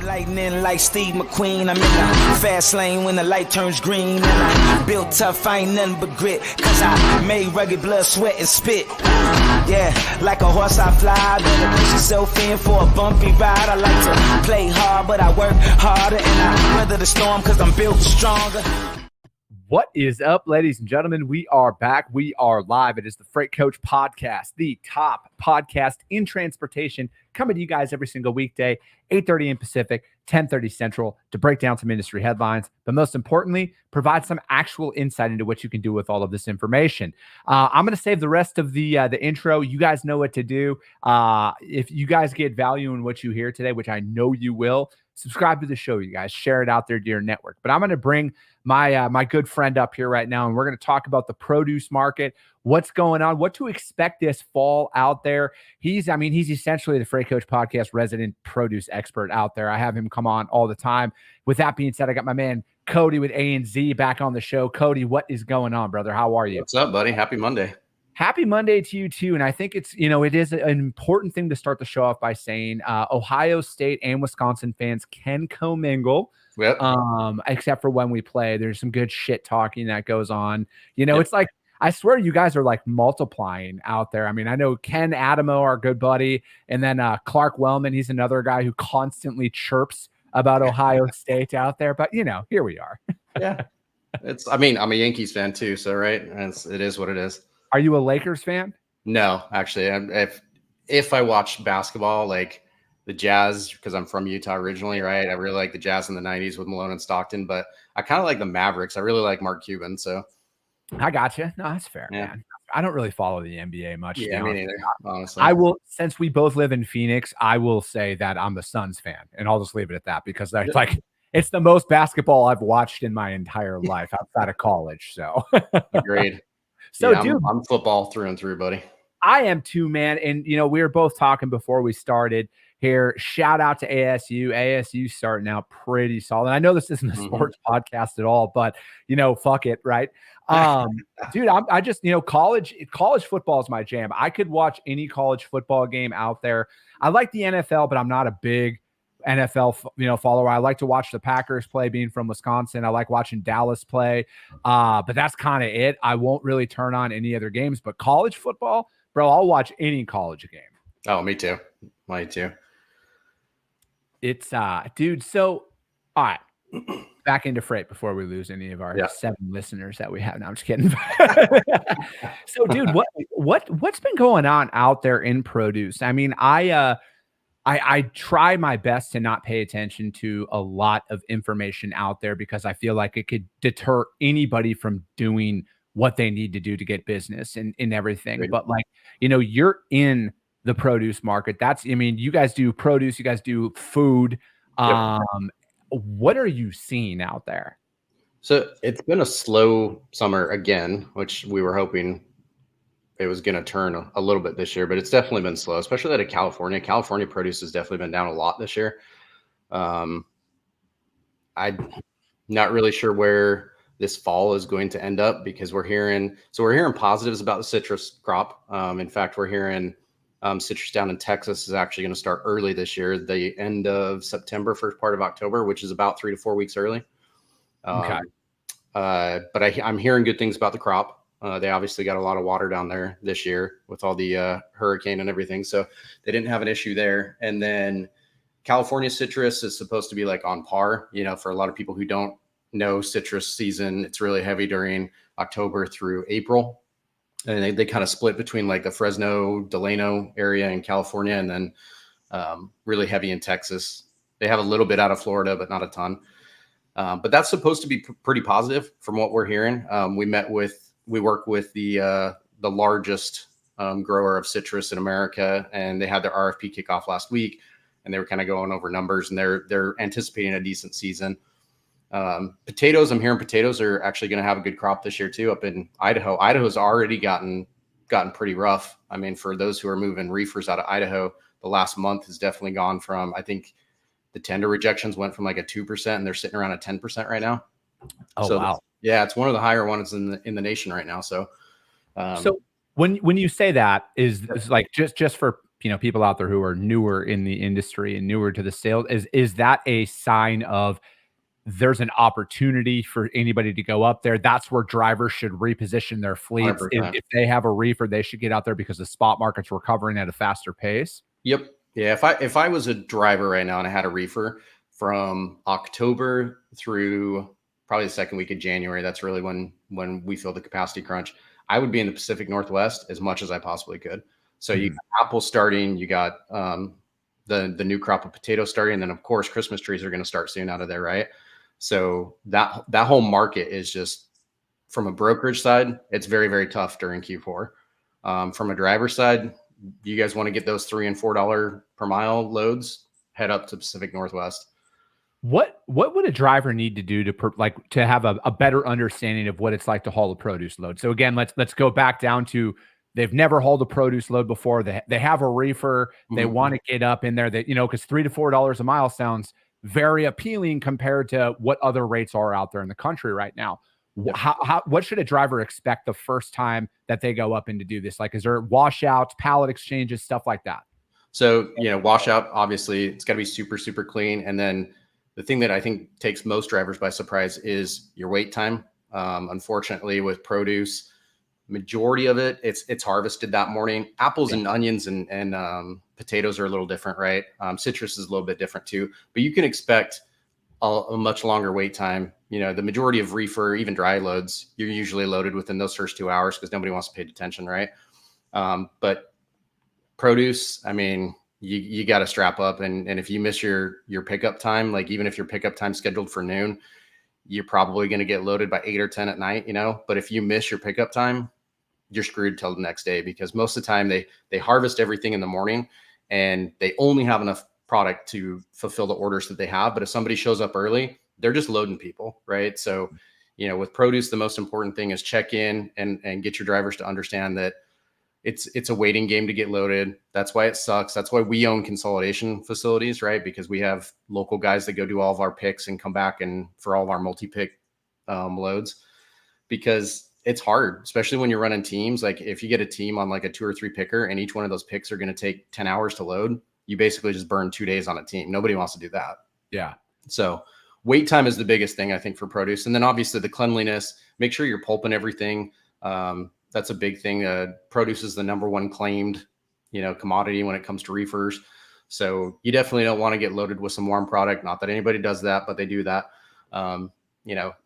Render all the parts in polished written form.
Lightning like Steve McQueen. I'm in the fast lane when the light turns green. And I built tough, I ain't nothing but grit. Cause I made rugged blood, sweat, and spit. Yeah, like a horse I fly. Better push yourself in for a bumpy ride. I like to play hard, but I work harder. And I weather the storm cause I'm built stronger. What is up, ladies and gentlemen? We are back. We are live. It is the Freight Coach Podcast, the top podcast in transportation, coming to you guys every single weekday, 8:30 in Pacific, 10:30 Central, to break down some industry headlines, but most importantly, provide some actual insight into what you can do with all of this information. I'm going to save the rest of the intro. You guys know what to do. If you guys get value in what you hear today, which I know you will, subscribe to the show, you guys. Share it out there to your network. But I'm going to bring my good friend up here right now, and we're going to talk about the produce market, what's going on, what to expect this fall out there. He's essentially the Freight Coach Podcast resident produce expert out there. I have him come on all the time. With that being said, I got my man Cody with A&Z back on the show. Cody, what is going on, brother? How are you? What's up, buddy? Happy Monday. Happy Monday to you too. And I think it is an important thing to start the show off by saying Ohio State and Wisconsin fans can commingle. Yep. Except for when we play. There's some good shit talking that goes on. It's like, I swear you guys are like multiplying out there. I mean, I know Ken Adamo, our good buddy, and then Clark Wellman, he's another guy who constantly chirps about Ohio State out there. But here we are. Yeah. I'm a Yankees fan too, so right. It is what it is. Are you a Lakers fan? No, actually. If I watch basketball, like the Jazz, because I'm from Utah originally, right? I really like the Jazz in the 90s with Malone and Stockton, but I kind of like the Mavericks. I really like Mark Cuban, so. I got you. No, that's fair, yeah. Man. I don't really follow the NBA much. Yeah, me neither, honestly. I will, since we both live in Phoenix, I will say that I'm a Suns fan, and I'll just leave it at that because it's the most basketball I've watched in my entire life outside of college. So agreed. So, yeah, dude, I'm football through and through, buddy. I am too, man. And we were both talking before we started here. Shout out to ASU. ASU starting out pretty solid. I know this isn't a sports podcast at all, but fuck it, right? Dude, I just college football is my jam. I could watch any college football game out there. I like the NFL, but I'm not a big NFL follower. I like to watch the Packers play, being from Wisconsin. I like watching Dallas play, but that's kind of it. I won't really turn on any other games, but college football, bro, I'll watch any college game. Oh, me too. Me too. It's dude. So, all right, back into freight before we lose any of our 7 listeners that we have. No, I'm just kidding. So, dude, what's been going on out there in produce? I mean, I try my best to not pay attention to a lot of information out there because I feel like it could deter anybody from doing what they need to do to get business and everything. Right. But you're in the produce market. You guys do produce, you guys do food. Yep. What are you seeing out there? So it's been a slow summer again, which we were hoping it was going to turn a little bit this year, but it's definitely been slow, especially out of California. California produce has definitely been down a lot this year. I'm not really sure where this fall is going to end up because we're hearing positives about the citrus crop. In fact, we're hearing citrus down in Texas is actually going to start early this year, the end of September, first part of October, which is about 3 to 4 weeks early. Okay. But I'm hearing good things about the crop. They obviously got a lot of water down there this year with all the hurricane and everything. So they didn't have an issue there. And then California citrus is supposed to be like on par, for a lot of people who don't know citrus season. It's really heavy during October through April. And they kind of split between like the Fresno, Delano area in California, and then really heavy in Texas. They have a little bit out of Florida, but not a ton. But that's supposed to be pretty positive from what we're hearing. We work with the largest grower of citrus in America, and they had their RFP kickoff last week, and they were kind of going over numbers, and they're anticipating a decent season. Potatoes, I'm hearing potatoes are actually going to have a good crop this year too up in Idaho. Idaho's already gotten pretty rough. I mean, for those who are moving reefers out of Idaho, the last month has definitely gone from, I think the tender rejections went from like a 2% and they're sitting around at 10% right now. Oh, so wow. Yeah, it's one of the higher ones in the nation right now. So when you say that is like just for people out there who are newer in the industry and newer to the sales, is that a sign of there's an opportunity for anybody to go up there? That's where drivers should reposition their fleets. 100%. If they have a reefer, they should get out there because the spot market's recovering at a faster pace. Yep. Yeah. If I was a driver right now and I had a reefer from October through probably the second week of January, that's really when we feel the capacity crunch. I would be in the Pacific Northwest as much as I possibly could. So you got apple starting, you got the new crop of potatoes starting, and then of course Christmas trees are going to start soon out of there, right? So that whole market is just, from a brokerage side, it's very, very tough during Q4. From a driver side, you guys want to get those $3 and $4 per mile loads, head up to Pacific Northwest. What would a driver need to do to have a better understanding of what it's like to haul a produce load? So again, let's go back down to, they've never hauled a produce load before. They have a reefer. They want to get up in there, that, because $3 to $4 a mile sounds very appealing compared to what other rates are out there in the country right now. Yep. What should a driver expect the first time that they go up in to do this? Like, is there washouts, pallet exchanges, stuff like that? So, washout, obviously it's got to be super, super clean. And then the thing that I think takes most drivers by surprise is your wait time. Unfortunately, with produce, majority of it, it's harvested that morning. Apples and onions and potatoes are a little different, right? Citrus is a little bit different too, but you can expect a much longer wait time. The majority of reefer, even dry loads, you're usually loaded within those first 2 hours because nobody wants to pay attention, right? But produce, I mean, you got to strap up, and if you miss your pickup time, like even if your pickup time scheduled for noon, you're probably going to get loaded by 8 or 10 at night, but if you miss your pickup time, you're screwed till the next day, because most of the time they harvest everything in the morning and they only have enough product to fulfill the orders that they have. But if somebody shows up early, they're just loading people, right? So, with produce, the most important thing is check in and get your drivers to understand that it's a waiting game to get loaded. That's why it sucks. That's why we own consolidation facilities, right? Because we have local guys that go do all of our picks and come back and for all of our multi-pick loads, because it's hard, especially when you're running teams. Like if you get a team on like a 2 or 3 picker and each one of those picks are going to take 10 hours to load, you basically just burn 2 days on a team. Nobody wants to do that. Yeah. So wait time is the biggest thing, I think, for produce. And then obviously the cleanliness, make sure you're pulping everything. That's a big thing. Produce is the number one claimed, commodity when it comes to reefers. So you definitely don't want to get loaded with some warm product. Not that anybody does that, but they do that.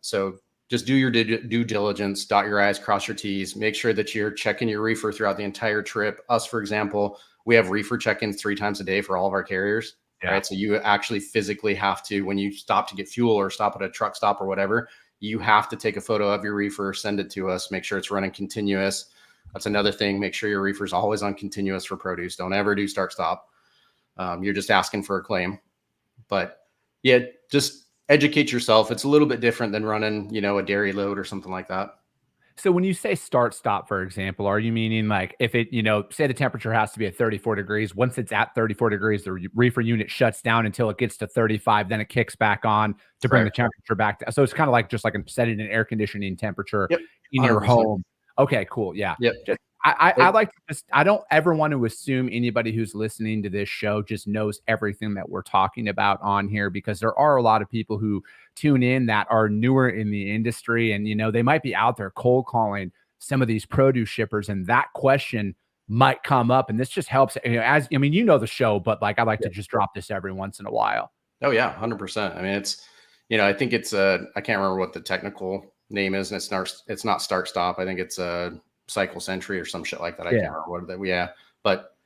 So just do your due diligence, dot your I's, cross your T's, make sure that you're checking your reefer throughout the entire trip. Us, for example, we have reefer check-ins 3 times a day for all of our carriers, right? So you actually physically have to, when you stop to get fuel or stop at a truck stop or whatever, you have to take a photo of your reefer, send it to us, make sure it's running continuous. That's another thing. Make sure your reefer is always on continuous for produce. Don't ever do start stop. You're just asking for a claim. But yeah, just educate yourself. It's a little bit different than running, a dairy load or something like that. So when you say start stop, for example, are you meaning like if it, say the temperature has to be at 34 degrees, once it's at 34 degrees, the reefer unit shuts down until it gets to 35, then it kicks back on to bring the temperature back down. So it's kind of like just like setting an air conditioning temperature in your home. Okay, cool. Yeah. Yep. I like to I don't ever want to assume anybody who's listening to this show just knows everything that we're talking about on here, because there are a lot of people who tune in that are newer in the industry, and they might be out there cold calling some of these produce shippers, and that question might come up, and this just helps. The show, but like I like to just drop this every once in a while. Oh yeah, 100%. I mean, it's I think it's I can't remember what the technical name is, and it's not start stop. I think it's a cycle century or some shit like that. I can't remember what that. Yeah, but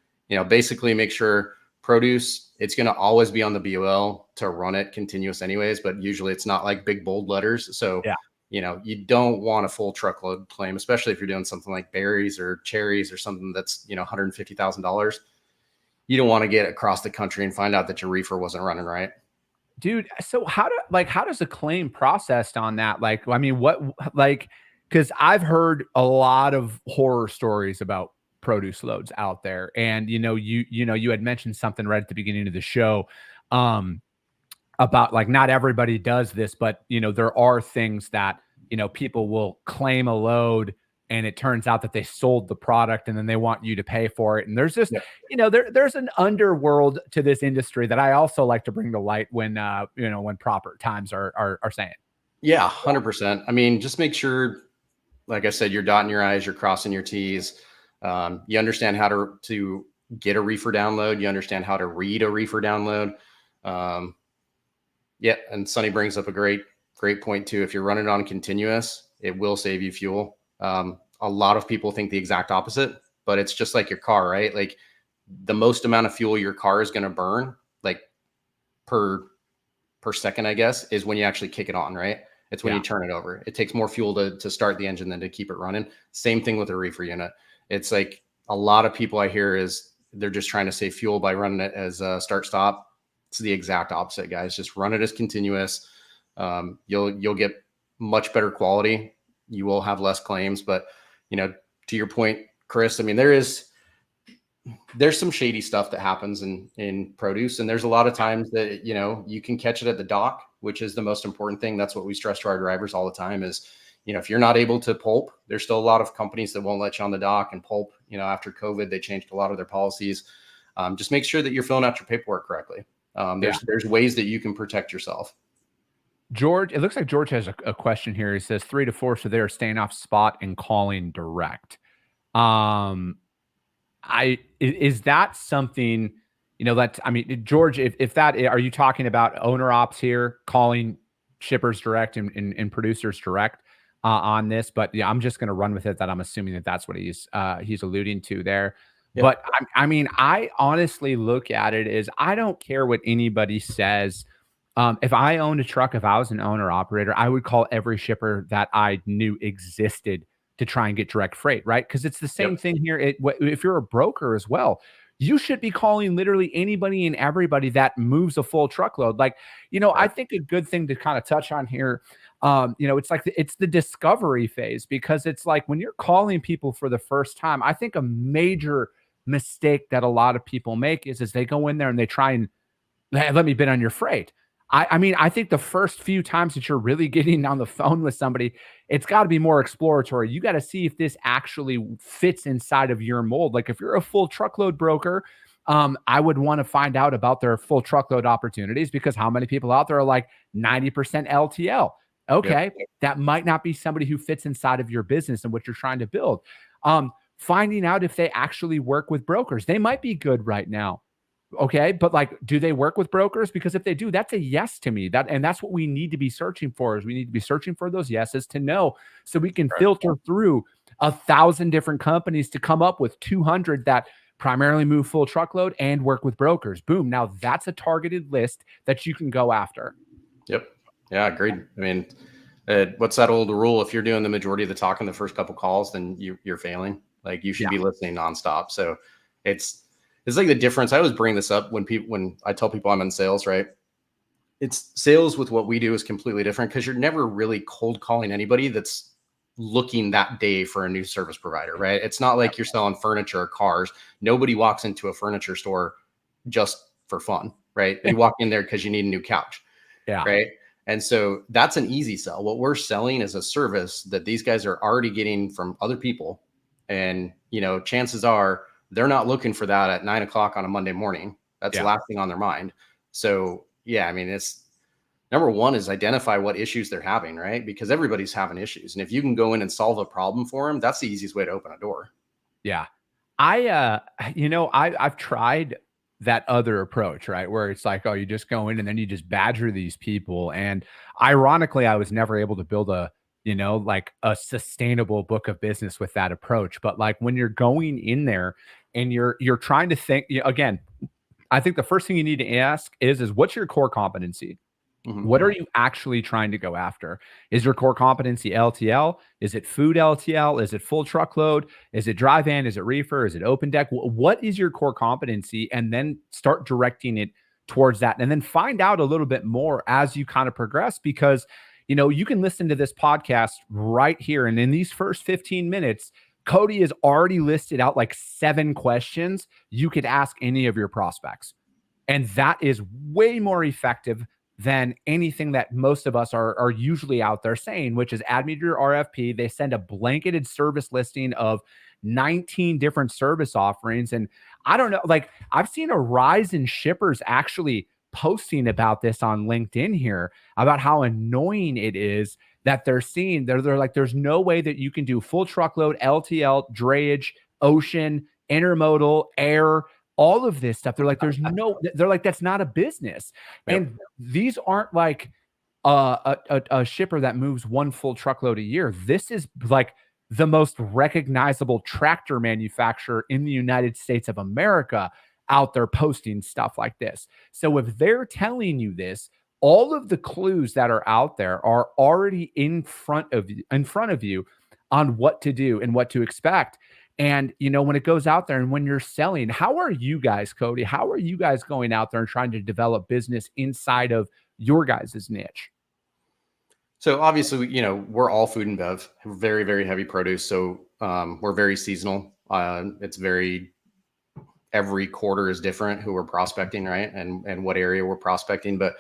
basically make sure produce, it's going to always be on the BOL to run it continuous anyways, but usually it's not like big bold letters. So you don't want a full truckload claim, especially if you're doing something like berries or cherries or something that's $150,000. You don't want to get across the country and find out that your reefer wasn't running right. Dude, so how does a claim processed on that? Like, I mean, because I've heard a lot of horror stories about produce loads out there, and you had mentioned something right at the beginning of the show about like not everybody does this, but there are things that people will claim a load and it turns out that they sold the product and then they want you to pay for it. And there's just, there's an underworld to this industry that I also like to bring to light when, when proper times are saying. Yeah, 100%. I mean, just make sure, like I said, you're dotting your I's, you're crossing your T's. You understand how to get a reefer download. You understand how to read a reefer download. And Sonny brings up a great point too. If you're running on continuous, it will save you fuel. A lot of people think the exact opposite, but it's just like your car, right? Like the most amount of fuel your car is going to burn, like per second, I guess, is when you actually kick it on, right? It's when you turn it over. It takes more fuel to start the engine than to keep it running. Same thing with a reefer unit. It's like a lot of people I hear is they're just trying to save fuel by running it as a start stop. It's the exact opposite, guys. Just run it as continuous. You'll get much better quality. You will have less claims, but to your point, Chris, I mean, there's some shady stuff that happens in produce. And there's a lot of times that, you can catch it at the dock, which is the most important thing. That's what we stress to our drivers all the time is, if you're not able to pulp, there's still a lot of companies that won't let you on the dock and pulp. After COVID, they changed a lot of their policies. Just make sure that you're filling out your paperwork correctly. There's ways that you can protect yourself. George, it looks like George has a question here. He says 3 to 4, so they're staying off spot and calling direct. Is that something, George, if that, are you talking about owner ops here calling shippers direct and producers direct on this? But yeah, I'm just going to run with it that I'm assuming that that's what he's alluding to there. Yep. But I honestly look at it as I don't care what anybody says. If I owned a truck, if I was an owner operator, I would call every shipper that I knew existed to try and get direct freight, right? Because it's the same thing here. If you're a broker as well, you should be calling literally anybody and everybody that moves a full truckload. Like, I think a good thing to kind of touch on here, it's like it's the discovery phase, because it's like when you're calling people for the first time, I think a major mistake that a lot of people make is they go in there and they try and let me bid on your freight. I think the first few times that you're really getting on the phone with somebody, it's got to be more exploratory. You got to see if this actually fits inside of your mold. Like if you're a full truckload broker, I would want to find out about their full truckload opportunities, because how many people out there are like 90% LTL? Okay, that might not be somebody who fits inside of your business and what you're trying to build. Finding out if they actually work with brokers. They might be good right now. Okay. But like, do they work with brokers? Because if they do, that's a yes to me. That's what we need to be searching for, is we need to be searching for those yeses to know, so we can filter through 1,000 different companies to come up with 200 that primarily move full truckload and work with brokers. Boom. Now that's a targeted list that you can go after. Yep. Yeah. Agreed. I mean, what's that old rule? If you're doing the majority of the talking the first couple calls, then you're failing. Like you should be listening nonstop. So it's like the difference. I always bring this up when I tell people I'm in sales, right? It's sales with what we do is completely different, because you're never really cold calling anybody that's looking that day for a new service provider, right? It's not like you're selling furniture or cars. Nobody walks into a furniture store just for fun, right? You walk in there because you need a new couch, right? And so that's an easy sell. What we're selling is a service that these guys are already getting from other people. And, chances are they're not looking for that at 9 o'clock on a Monday morning. That's the last thing on their mind. So it's number one is identify what issues they're having, right? Because everybody's having issues. And if you can go in and solve a problem for them, that's the easiest way to open a door. Yeah. I've tried that other approach, right? Where it's like, oh, you just go in and then you just badger these people. And ironically, I was never able to build a sustainable book of business with that approach. But like when you're going in there and you're trying to think, again, I think the first thing you need to ask is what's your core competency? Mm-hmm. What are you actually trying to go after? Is your core competency LTL? Is it food LTL? Is it full truckload? Is it dry van? Is it reefer? Is it open deck? What is your core competency? And then start directing it towards that. And then find out a little bit more as you kind of progress, because you can listen to this podcast right here. And in these first 15 minutes, Cody has already listed out like 7 questions you could ask any of your prospects. And that is way more effective than anything that most of us are usually out there saying, which is add me to your RFP. They send a blanketed service listing of 19 different service offerings. And I don't know, like I've seen a rise in shippers actually posting about this on LinkedIn here about how annoying it is that they're seeing. They're like, there's no way that you can do full truckload, LTL, drayage, ocean, intermodal, air, all of this stuff. They're like, they're like, that's not a business. Yep. And these aren't like a shipper that moves one full truckload a year. This is like the most recognizable tractor manufacturer in the United States of America out there posting stuff like this. So if they're telling you this, all of the clues that are out there are already in front of you on what to do and what to expect. And, when it goes out there and when you're selling, how are you guys, Cody? How are you guys going out there and trying to develop business inside of your guys' niche? So obviously, we're all food and bev, very, very heavy produce. So we're very seasonal. It's every quarter is different who we're prospecting, right? And what area we're prospecting. But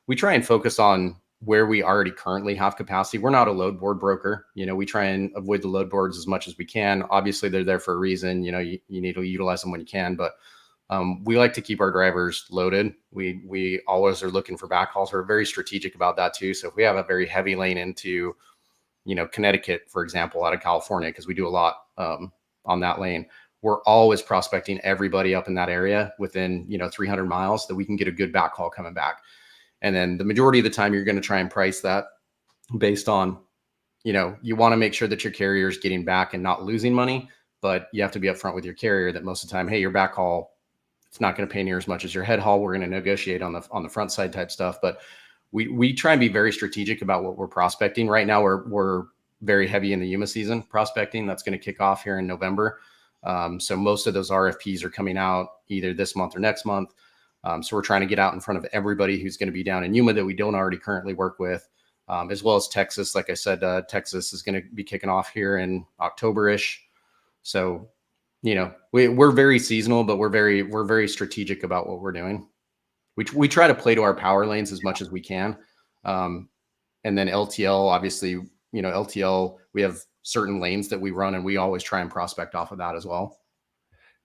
we try and focus on where we already currently have capacity. We're not a load board broker. We try and avoid the load boards as much as we can. Obviously, they're there for a reason. You need to utilize them when you can. But we like to keep our drivers loaded. We always are looking for backhauls. We're very strategic about that too. So if we have a very heavy lane into, Connecticut, for example, out of California, because we do a lot on that lane, we're always prospecting everybody up in that area within, 300 miles that we can get a good backhaul coming back. And then the majority of the time, you're going to try and price that based on, you want to make sure that your carrier is getting back and not losing money, but you have to be upfront with your carrier that most of the time, hey, your backhaul, it's not going to pay near as much as your head haul. We're going to negotiate on the front side type stuff. But we try and be very strategic about what we're prospecting. Right now, we're very heavy in the Yuma season prospecting. That's going to kick off here in November. So most of those RFPs are coming out either this month or next month. So we're trying to get out in front of everybody who's going to be down in Yuma that we don't already currently work with, as well as Texas. Like I said, Texas is going to be kicking off here in October-ish. So, we're very seasonal, but we're very strategic about what we're doing. We try to play to our power lanes as much as we can. And then LTL, obviously, LTL, we have certain lanes that we run and we always try and prospect off of that as well.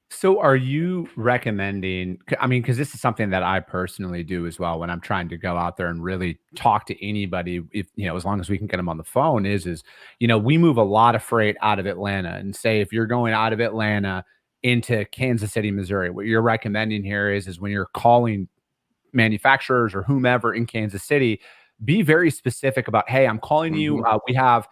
So are you recommending, because this is something that I personally do as well when I'm trying to go out there and really talk to anybody, if, as long as we can get them on the phone is, we move a lot of freight out of Atlanta, and say, if you're going out of Atlanta into Kansas City, Missouri, what you're recommending here is when you're calling manufacturers or whomever in Kansas City, be very specific about, hey, I'm calling you. We have,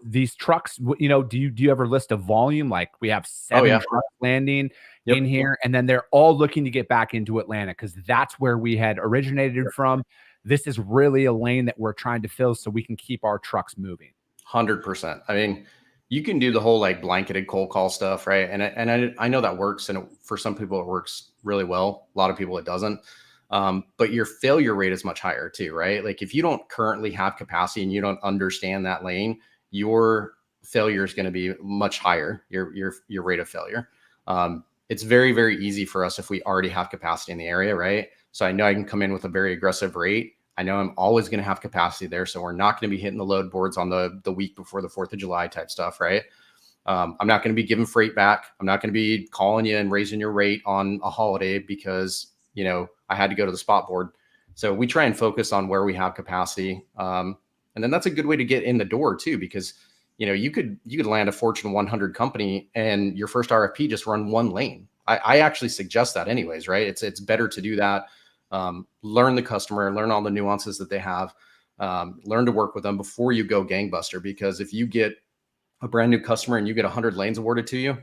these trucks, do you ever list a volume? Like we have 7 trucks landing in here, and then they're all looking to get back into Atlanta because that's where we had originated from. This is really a lane that we're trying to fill so we can keep our trucks moving. 100%. I mean, you can do the whole like blanketed cold call stuff, right? And I know that works, and for some people it works really well. A lot of people it doesn't. But your failure rate is much higher too, right? Like if you don't currently have capacity and you don't understand that lane, your failure is going to be much higher, your rate of failure. It's very, very easy for us if we already have capacity in the area, right? So I know I can come in with a very aggressive rate. I know I'm always going to have capacity there. So we're not going to be hitting the load boards on the week before the 4th of July type stuff, right? I'm not going to be giving freight back. I'm not going to be calling you and raising your rate on a holiday because, I had to go to the spot board. So we try and focus on where we have capacity. And then that's a good way to get in the door too, because, you could land a Fortune 100 company and your first RFP just run one lane. I actually suggest that anyways, right? It's better to do that. Learn the customer, learn all the nuances that they have, learn to work with them before you go gangbuster. Because if you get a brand new customer and you get 100 lanes awarded to you,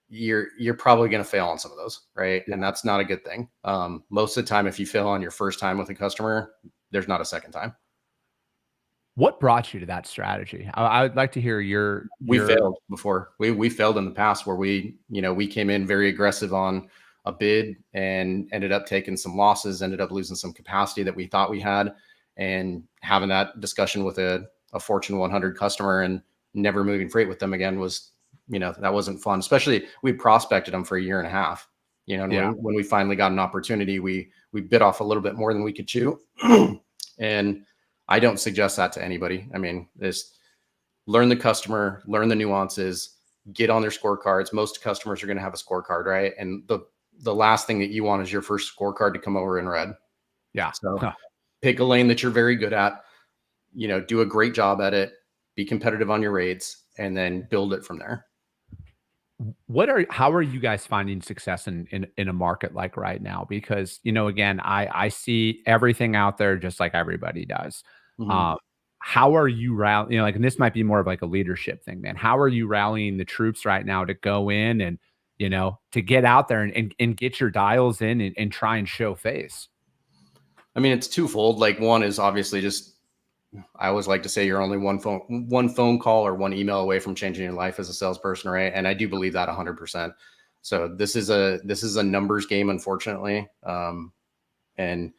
you're probably going to fail on some of those, right? And that's not a good thing. Most of the time, if you fail on your first time with a customer, there's not a second time. What brought you to that strategy? I would like to hear We failed before. We failed in the past where we came in very aggressive on a bid and ended up taking some losses, ended up losing some capacity that we thought we had, and having that discussion with a Fortune 100 customer and never moving freight with them again was, that wasn't fun. Especially we prospected them for a year and a half. And Yeah. when we finally got an opportunity, we bit off a little bit more than we could chew. And I don't suggest that to anybody. I mean, just learn the customer, learn the nuances, get on their scorecards. Most customers are going to have a scorecard, right? And the last thing that you want is your first scorecard to come over in red. Yeah. So pick a lane that you're very good at, do a great job at it, be competitive on your rates, and then build it from there. How are you guys finding success in a market like right now? Because, again, I see everything out there just like everybody does. Mhm. How are you rallying, and this might be more of like a leadership thing, man. How are you rallying the troops right now to go in and, to get out there and get your dials in and try and show face? I mean, it's twofold. Like, one is obviously just, I always like to say you're only one phone call or one email away from changing your life as a salesperson, right? And I do believe that 100%. So this is a numbers game, unfortunately, and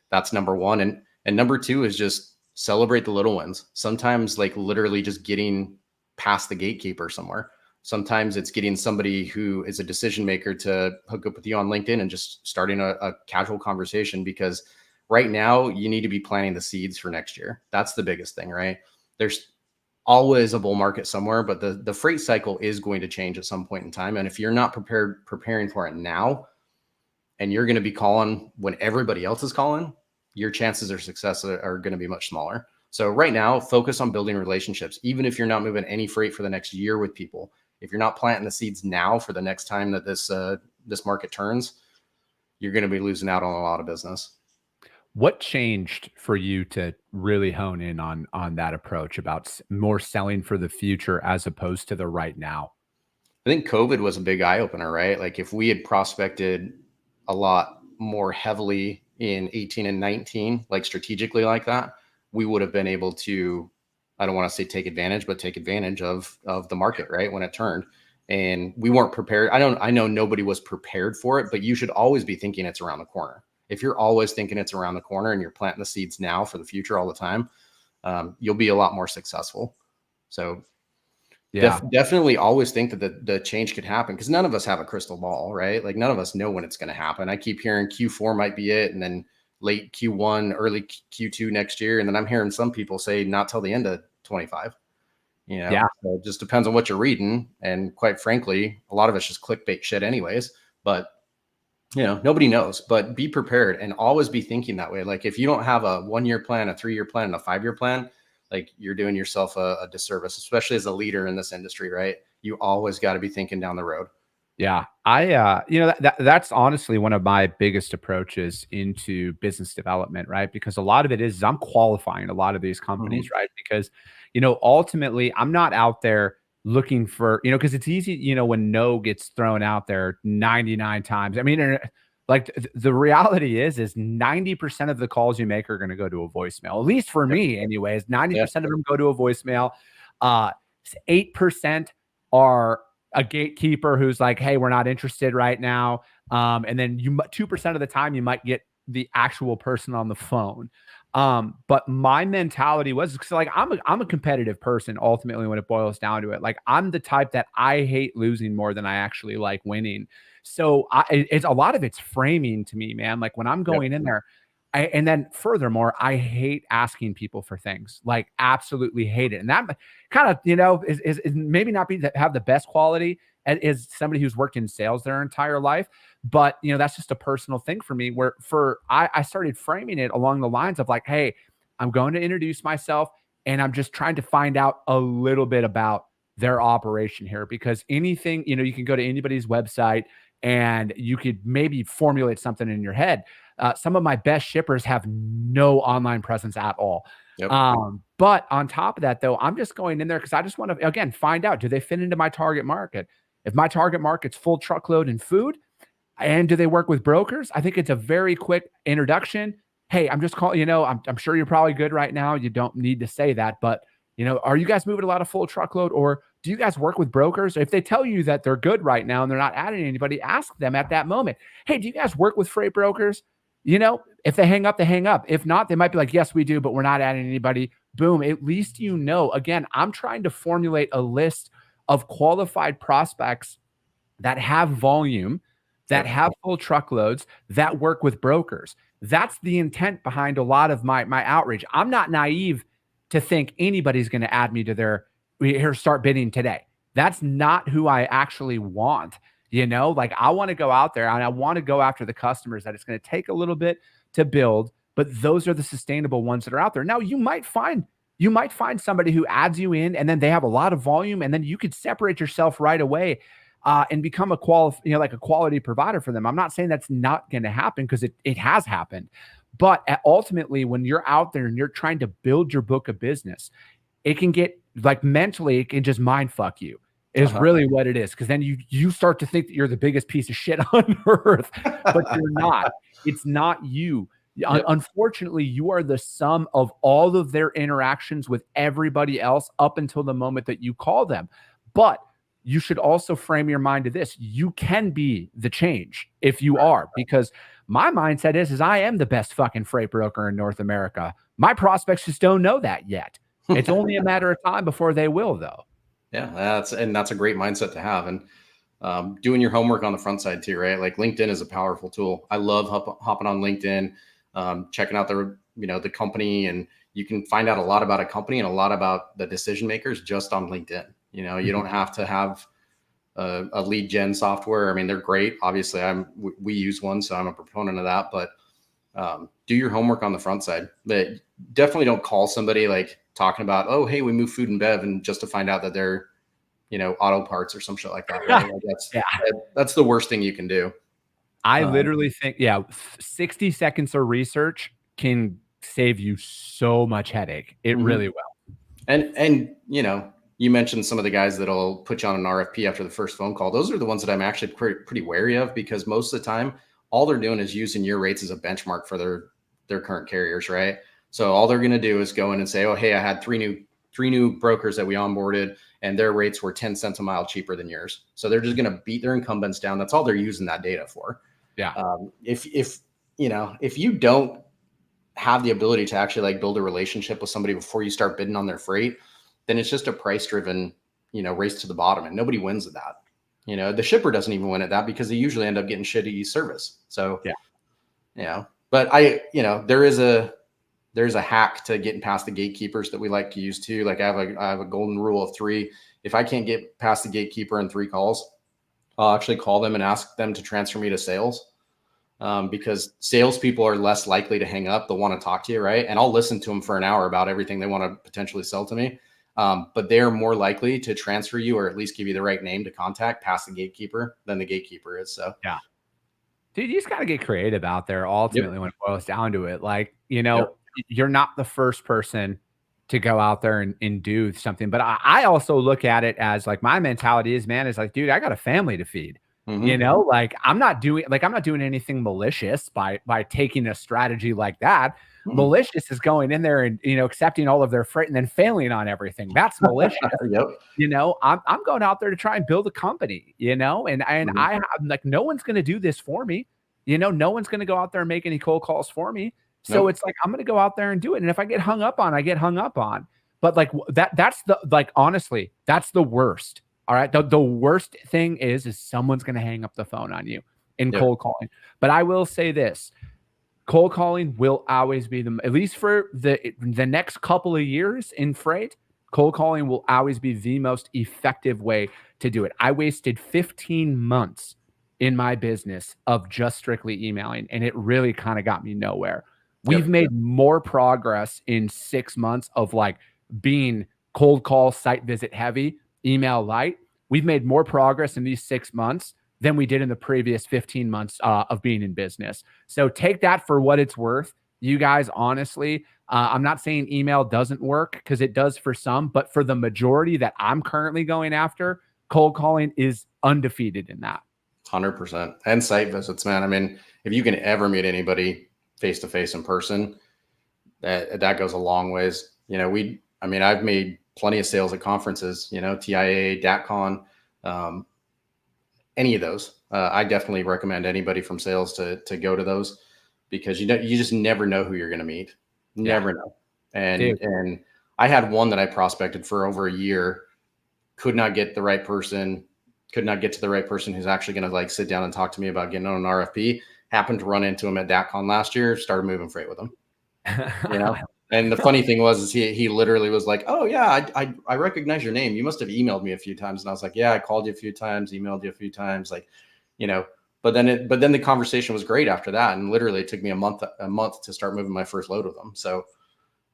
that's number one. And number two is just celebrate the little wins. Sometimes, like, literally just getting past the gatekeeper somewhere. Sometimes it's getting somebody who is a decision maker to hook up with you on LinkedIn and just starting a casual conversation, because right now you need to be planting the seeds for next year. That's the biggest thing, right? There's always a bull market somewhere, but the freight cycle is going to change at some point in time. And if you're not preparing for it now, and you're going to be calling when everybody else is calling, your chances of success are going to be much smaller. So right now, focus on building relationships. Even if you're not moving any freight for the next year with people, if you're not planting the seeds now for the next time that this market turns, you're going to be losing out on a lot of business. What changed for you to really hone in on that approach about more selling for the future as opposed to the right now? I think COVID was a big eye opener, right? Like, if we had prospected a lot more heavily in 18 and 19, like strategically like that, we would have been able to, I don't want to say take advantage, but take advantage of the market, right? When it turned. And we weren't prepared. I know nobody was prepared for it, but you should always be thinking it's around the corner. If you're always thinking it's around the corner and you're planting the seeds now for the future all the time, you'll be a lot more successful. So Yeah. definitely always think that the change could happen, because none of us have a crystal ball, right? Like, none of us know when it's going to happen. I keep hearing Q4 might be it, and then late Q1, early Q2 next year. And then I'm hearing some people say not till the end of 25. Yeah. So it just depends on what you're reading. And quite frankly, a lot of it's just clickbait shit anyways. But nobody knows. But be prepared and always be thinking that way. Like, if you don't have a 1-year plan, a 3-year plan, and a 5-year plan, like, you're doing yourself a disservice, especially as a leader in this industry, right? You always got to be thinking down the road. Yeah. That's honestly one of my biggest approaches into business development, right? Because a lot of it is I'm qualifying a lot of these companies, right? Because, ultimately I'm not out there looking for, because it's easy, when no gets thrown out there 99 times. I mean, like, the reality is 90% of the calls you make are going to go to a voicemail. At least for me, anyways, 90% of them go to a voicemail. 8% are a gatekeeper who's like, hey, we're not interested right now. And then 2% of the time you might get the actual person on the phone. But my mentality was, because, like, I'm a competitive person ultimately when it boils down to it. Like, I'm the type that I hate losing more than I actually like winning. So it's a lot of it's framing to me, man. Like, when I'm going in there, and then furthermore, I hate asking people for things, like, absolutely hate it. And that kind of, is maybe not have the best quality as somebody who's worked in sales their entire life. But, that's just a personal thing for me, where I started framing it along the lines of, like, hey, I'm going to introduce myself and I'm just trying to find out a little bit about their operation here, because anything, you can go to anybody's website and you could maybe formulate something in your head. Some of my best shippers have no online presence at all. Yep. But on top of that, though, I'm just going in there because I just want to, again, find out, do they fit into my target market? If my target market's full truckload and food, and do they work with brokers? I think it's a very quick introduction. Hey, I'm just calling, I'm sure you're probably good right now. You don't need to say that, but, are you guys moving a lot of full truckload, or do you guys work with brokers? If they tell you that they're good right now and they're not adding anybody, ask them at that moment, hey, do you guys work with freight brokers? If they hang up, they hang up. If not, they might be like, yes, we do, but we're not adding anybody. Boom. At least, again, I'm trying to formulate a list of qualified prospects that have volume, that have full truckloads that work with brokers. That's the intent behind a lot of my outreach. I'm not naive to think anybody's going to add me to their here, start bidding today. That's not who I actually want. Like I want to go out there and I want to go after the customers that it's going to take a little bit to build, but those are the sustainable ones that are out there. Now you might find somebody who adds you in and then they have a lot of volume and then you could separate yourself right away and become a quality provider for them. I'm not saying that's not going to happen because it has happened. But ultimately, when you're out there and you're trying to build your book of business, it can get like mentally, it can just mind fuck you is really what it is. Because then you start to think that you're the biggest piece of shit on earth, but you're not. It's not you. Yep. Unfortunately, you are the sum of all of their interactions with everybody else up until the moment that you call them. But you should also frame your mind to this. You can be the change if you are, because my mindset is I am the best fucking freight broker in North America. My prospects just don't know that yet. It's only a matter of time before they will, though. Yeah, that's a great mindset to have. And doing your homework on the front side too, right? Like LinkedIn is a powerful tool. I love hopping on LinkedIn, checking out the company, and you can find out a lot about a company and a lot about the decision makers just on LinkedIn. You don't have to have a lead gen software. I mean, they're great. Obviously, we use one, so I'm a proponent of that. But do your homework on the front side. But definitely don't call somebody like talking about, oh, hey, we move food and bev, and just to find out that they're, auto parts or some shit like that. Right? Like that's the worst thing you can do. I literally think, 60 seconds of research can save you so much headache. It really will. And you mentioned some of the guys that'll put you on an RFP after the first phone call. Those are the ones that I'm actually pretty wary of, because most of the time, all they're doing is using your rates as a benchmark for their current carriers, right? So all they're going to do is go in and say, oh, hey, I had three new brokers that we onboarded and their rates were 10 cents a mile cheaper than yours. So they're just going to beat their incumbents down. That's all they're using that data for. Yeah. If you don't have the ability to actually like build a relationship with somebody before you start bidding on their freight, then it's just a price driven, race to the bottom, and nobody wins at that. The shipper doesn't even win at that because they usually end up getting shitty service. So, but there's a hack to getting past the gatekeepers that we like to use too. Like I have a golden rule of 3. If I can't get past the gatekeeper in 3 calls, I'll actually call them and ask them to transfer me to sales. Because salespeople are less likely to hang up. They'll want to talk to you, right? And I'll listen to them for an hour about everything they want to potentially sell to me. But they're more likely to transfer you, or at least give you the right name to contact past the gatekeeper than the gatekeeper is. So yeah, dude, you just got to get creative out there. Ultimately, when it boils down to it, like, you're not the first person to go out there and do something. But I also look at it as like, my mentality is, man, is like, dude, I got a family to feed. Like I'm not doing anything malicious by taking a strategy like that. Malicious is going in there and, accepting all of their freight and then failing on everything. That's malicious. I'm going out there to try and build a company, and I'm like, no one's going to do this for me. No one's going to go out there and make any cold calls for me. So it's like, I'm going to go out there and do it. And if I get hung up on, I get hung up on. But like that's honestly, that's the worst. All right. The worst thing is someone's going to hang up the phone on you in cold calling. But I will say this, cold calling will always be at least for the next couple of years in freight, cold calling will always be the most effective way to do it. I wasted 15 months in my business of just strictly emailing, and it really kind of got me nowhere. We've made more progress in 6 months of like being cold call, site visit heavy, email light. We've made more progress in these 6 months than we did in the previous 15 months of being in business. So take that for what it's worth. You guys, honestly, I'm not saying email doesn't work, because it does for some, but for the majority that I'm currently going after, cold calling is undefeated in that. 100%. And site visits, man. I mean, if you can ever meet anybody face-to-face in person, that goes a long ways. I've made plenty of sales at conferences, TIA, DATCon, any of those. I definitely recommend anybody from sales to go to those, because you just never know who you're going to meet. Never know. And I had one that I prospected for over a year, could not get the right person, could not get to the right person who's actually going to like sit down and talk to me about getting on an RFP. Happened to run into him at DATCon last year, started moving freight with him. You know? And the funny thing was, is he literally was like, "Oh yeah, I recognize your name. You must have emailed me a few times." And I was like, "Yeah, I called you a few times, emailed you a few times, like, you know." But then the conversation was great after that, and literally it took me a month to start moving my first load with them. So,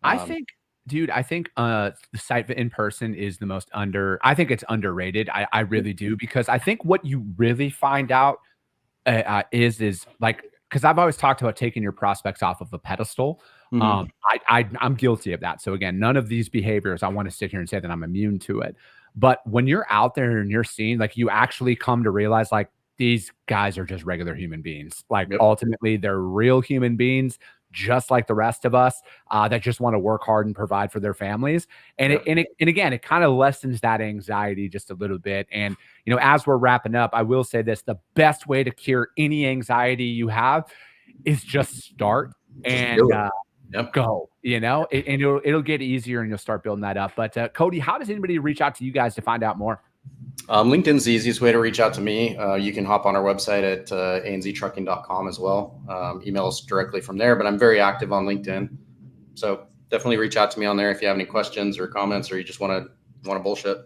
I think, dude, the site in person is the most I think it's underrated. I really do, because I think what you really find out is like, because I've always talked about taking your prospects off of a pedestal. I'm guilty of that. So again, none of these behaviors, I want to sit here and say that I'm immune to it. But when you're out there and you're seeing, like, you actually come to realize, like, these guys are just regular human beings. Like, ultimately, they're real human beings, just like the rest of us, that just want to work hard and provide for their families. And again, it kind of lessens that anxiety just a little bit. And, you know, as we're wrapping up, I will say this: the best way to cure any anxiety you have is just start and go, you know, and it'll get easier and you'll start building that up. But Cody, how does anybody reach out to you guys to find out more? LinkedIn's the easiest way to reach out to me. You can hop on our website at anztrucking.com as well. Email us directly from there, but I'm very active on LinkedIn. So definitely reach out to me on there if you have any questions or comments, or you just want to bullshit.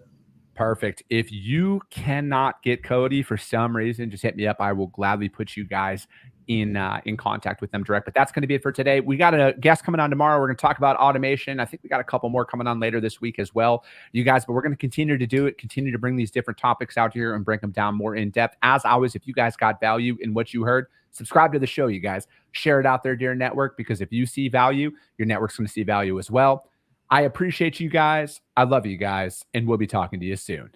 Perfect. If you cannot get Cody for some reason, just hit me up. I will gladly put you guys in contact with them direct. But that's going to be it for today. We got a guest coming on tomorrow. We're going to talk about automation. I think we got a couple more coming on later this week as well, you guys. But we're going to continue to do it, continue to bring these different topics out here and break them down more in depth. As always, if you guys got value in what you heard, subscribe to the show, you guys. Share it out there to your network, because if you see value, your network's going to see value as well. I appreciate you guys. I love you guys, and we'll be talking to you soon.